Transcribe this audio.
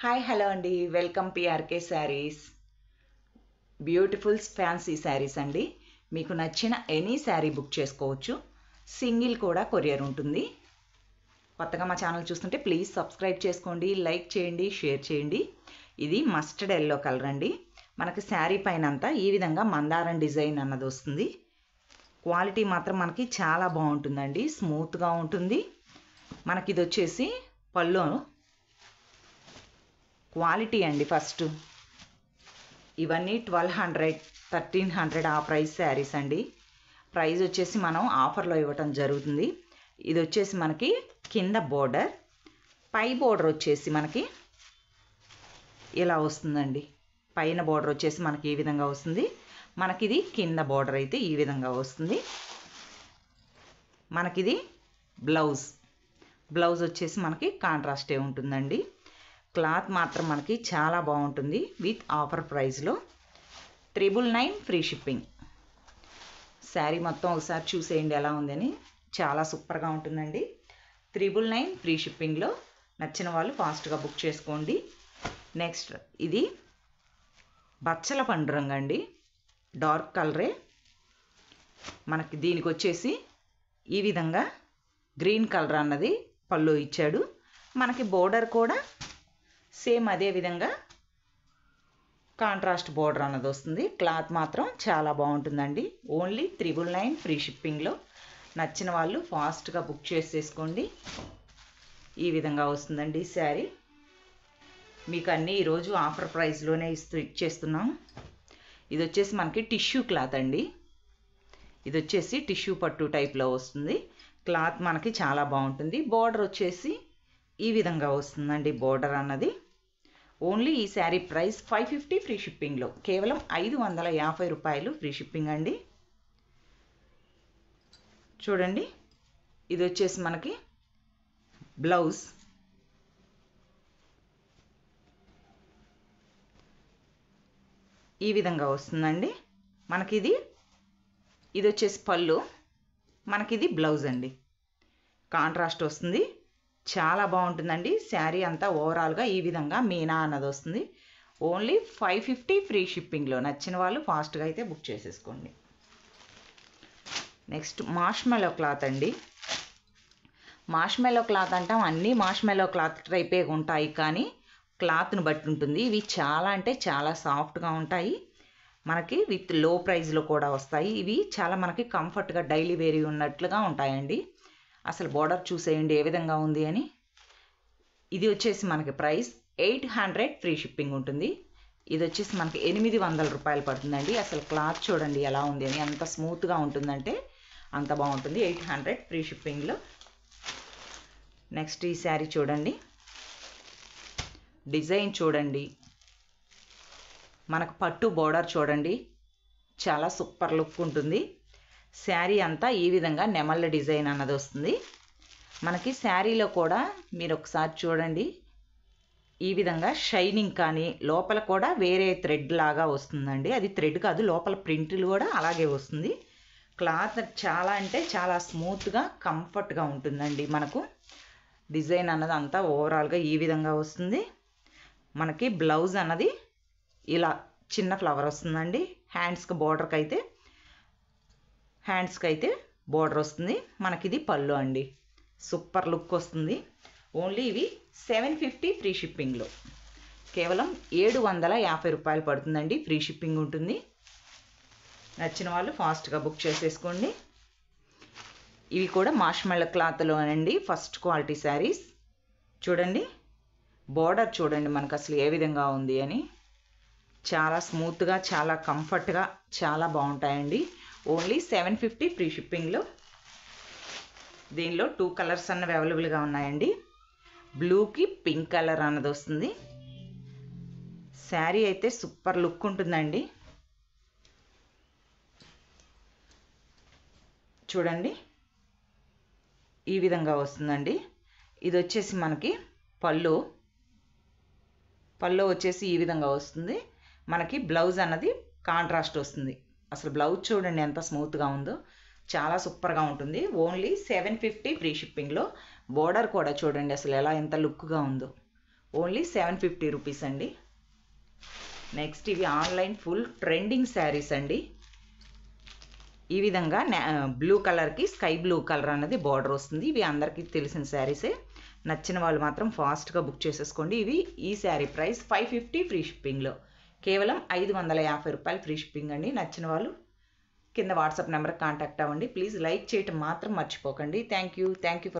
Hi hello అండి, welcome PRK saris. Beautiful fancy saris అండి. మీకు నచ్చిన ఎనీ శారీ బుక్ చేసుకోవచ్చు. సింగిల్ కూడా కొరియర్ ఉంటుంది. కొత్తగా మా ఛానల్ చూస్తుంటే ప్లీజ్ సబ్స్క్రైబ్ చేసుకోండి, లైక్ చేయండి, షేర్ చేయండి. ఇది మస్టర్డ్ ఎల్లో కలర్ అండి. మనకి శారీ పైన అంతా ఈ విధంగా మందారం డిజైన్ అన్నది వస్తుంది. క్వాలిటీ మాత్రం మనకి చాలా బాగుంటుందండి, స్మూత్గా ఉంటుంది. మనకి ఇది వచ్చేసి పళ్ళు క్వాలిటీ అండి. ఫస్ట్ ఇవన్నీ 1200 1300 ఆ ప్రైస్ శారీస్ అండి. ప్రైస్ వచ్చేసి మనం ఆఫర్లో ఇవ్వటం జరుగుతుంది. ఇది వచ్చేసి మనకి కింద బోర్డర్, పై బోర్డర్ వచ్చేసి మనకి ఇలా వస్తుందండి. పైన బోర్డర్ వచ్చేసి మనకి ఈ విధంగా వస్తుంది. మనకిది కింద బోర్డర్ అయితే ఈ విధంగా వస్తుంది. మనకిది బ్లౌజ్ వచ్చేసి మనకి కాంట్రాస్టే ఉంటుందండి. క్లాత్ మాత్రం మనకి చాలా బాగుంటుంది. విత్ ఆఫర్ ప్రైస్లో 999 ఫ్రీ షిప్పింగ్. శారీ మొత్తం ఒకసారి చూసేయండి ఎలా ఉందని. చాలా సూపర్గా ఉంటుందండి. 999 ఫ్రీ షిప్పింగ్లో. నచ్చిన వాళ్ళు ఫాస్ట్గా బుక్ చేసుకోండి. నెక్స్ట్ ఇది బచ్చల పండు రంగు అండి, డార్క్ కలరే. మనకి దీనికి వచ్చేసి ఈ విధంగా గ్రీన్ కలర్ అన్నది పళ్ళు ఇచ్చాడు. మనకి బోర్డర్ కూడా సేమ్ అదే విధంగా కాంట్రాస్ట్ బోర్డర్ అన్నది వస్తుంది. క్లాత్ మాత్రం చాలా బాగుంటుందండి. ఓన్లీ 999 ఫ్రీ షిప్పింగ్లో. నచ్చిన వాళ్ళు ఫాస్ట్గా బుక్ చేసేసుకోండి. ఈ విధంగా వస్తుందండి శారీ. మీకు అన్నీ ఈరోజు ఆఫర్ ప్రైస్లోనే ఇచ్చేస్తున్నాం. ఇది వచ్చేసి మనకి టిష్యూ క్లాత్ అండి. ఇది వచ్చేసి టిష్యూ పట్టు టైప్లో వస్తుంది. క్లాత్ మనకి చాలా బాగుంటుంది. బోర్డర్ వచ్చేసి ఈ విధంగా వస్తుందండి బోర్డర్ అన్నది. ఓన్లీ ఈ శారీ ప్రైస్ 550 ఫ్రీ షిప్పింగ్లో. కేవలం 550 రూపాయలు ఫ్రీ షిప్పింగ్ అండి. చూడండి, ఇది వచ్చేసి మనకి బ్లౌజ్. ఈ విధంగా వస్తుందండి. మనకిది వచ్చేసి పళ్ళు, మనకిది బ్లౌజ్ అండి. కాంట్రాస్ట్ వస్తుంది. చాలా బాగుంటుందండి. శారీ అంతా ఓవరాల్గా ఈ విధంగా మీనా అన్నది వస్తుంది. ఓన్లీ 550 ఫ్రీ షిప్పింగ్లో. నచ్చిన వాళ్ళు ఫాస్ట్గా అయితే బుక్ చేసేసుకోండి. నెక్స్ట్ మార్ష్మెల్లో క్లాత్ అండి. మార్ష్మెల్లో క్లాత్ అంటాం, అన్నీ మార్ష్మెల్లో క్లాత్ టైపే ఉంటాయి, కానీ క్లాత్ను బట్టి ఉంటుంది. ఇవి చాలా అంటే చాలా సాఫ్ట్గా ఉంటాయి. మనకి విత్ లో ప్రైస్లో కూడా వస్తాయి. ఇవి చాలా మనకి కంఫర్ట్గా డైలీ వేరీ ఉన్నట్లుగా ఉంటాయండి. అసలు బోర్డర్ చూసేయండి ఏ విధంగా ఉంది అని. ఇది వచ్చేసి మనకి ప్రైస్ 800 ఫ్రీ షిప్పింగ్ ఉంటుంది. ఇది వచ్చేసి మనకి 800 రూపాయలు పడుతుందండి. అసలు క్లాత్ చూడండి ఎలా ఉంది అని. అంత స్మూత్గా ఉంటుందంటే అంత బాగుంటుంది. 800 ఫ్రీ షిప్పింగ్లో. నెక్స్ట్ ఈ శారీ చూడండి, డిజైన్ చూడండి, మనకు పట్టు బోర్డర్ చూడండి, చాలా సూపర్ లుక్ ఉంటుంది. శారీ అంతా ఈ విధంగా నెమళ్ళ డిజైన్ అన్నది వస్తుంది. మనకి శారీలో కూడా మీరు ఒకసారి చూడండి, ఈ విధంగా షైనింగ్ కానీ లోపల కూడా వేరే థ్రెడ్ లాగా వస్తుందండి. అది థ్రెడ్ కాదు, లోపల ప్రింట్లు కూడా అలాగే వస్తుంది. క్లాత్ చాలా అంటే చాలా స్మూత్గా కంఫర్ట్గా ఉంటుందండి. మనకు డిజైన్ అన్నది అంతా ఓవరాల్గా ఈ విధంగా వస్తుంది. మనకి బ్లౌజ్ అన్నది ఇలా చిన్న ఫ్లవర్ వస్తుందండి. హ్యాండ్స్కి అయితే బోర్డర్ వస్తుంది. మనకిది పళ్ళు అండి. సూపర్ లుక్ వస్తుంది. ఓన్లీ ఇవి 750 ఫ్రీ షిప్పింగ్లో. కేవలం 750 రూపాయలు పడుతుందండి. ఫ్రీ షిప్పింగ్ ఉంటుంది. నచ్చిన వాళ్ళు ఫాస్ట్గా బుక్ చేసేసుకోండి. ఇవి కూడా మార్ష్మెల్లో క్లాత్లో అండి, ఫస్ట్ క్వాలిటీ శారీస్. చూడండి, బోర్డర్ చూడండి మనకు అసలు ఏ విధంగా ఉంది అని. చాలా స్మూత్గా, చాలా కంఫర్ట్గా, చాలా బాగుంటాయండి. ఓన్లీ 750 ఫ్రీ షిప్పింగ్లో. దీనిలో 2 కలర్స్ అన్నవి అవైలబుల్గా ఉన్నాయండి. బ్లూకి పింక్ కలర్ అన్నది వస్తుంది. శారీ అయితే సూపర్ లుక్ ఉంటుందండి. చూడండి, ఈ విధంగా వస్తుందండి. ఇది వచ్చేసి మనకి పళ్ళు వచ్చేసి ఈ విధంగా వస్తుంది. మనకి బ్లౌజ్ అన్నది కాంట్రాస్ట్ వస్తుంది. అసలు బ్లౌజ్ చూడండి ఎంత స్మూత్గా ఉందో, చాలా సూపర్గా ఉంటుంది. ఓన్లీ 750 ఫ్రీ షిప్పింగ్లో. బోర్డర్ కూడా చూడండి అసలు ఎంత లుక్గా ఉందో. ఓన్లీ 750 రూపీస్ అండి. నెక్స్ట్ ఇవి ఆన్లైన్ ఫుల్ ట్రెండింగ్ శారీస్ అండి. ఈ విధంగా బ్లూ కలర్కి స్కై బ్లూ కలర్ అన్నది బార్డర్ వస్తుంది. ఇవి అందరికీ తెలిసిన శారీసే. నచ్చిన వాళ్ళు మాత్రం ఫాస్ట్గా బుక్ చేసేసుకోండి. ఈ శారీ ప్రైస్ 550 ఫ్రీ షిప్పింగ్లో, కేవలం 550 రూపాయలు ఫ్రీ షిప్పింగ్ అండి. నచ్చిన వాళ్ళు కింద వాట్సాప్ నెంబర్కి కాంటాక్ట్ అవ్వండి. ప్లీజ్ లైక్ చేయటం మాత్రం మర్చిపోకండి. Thank you for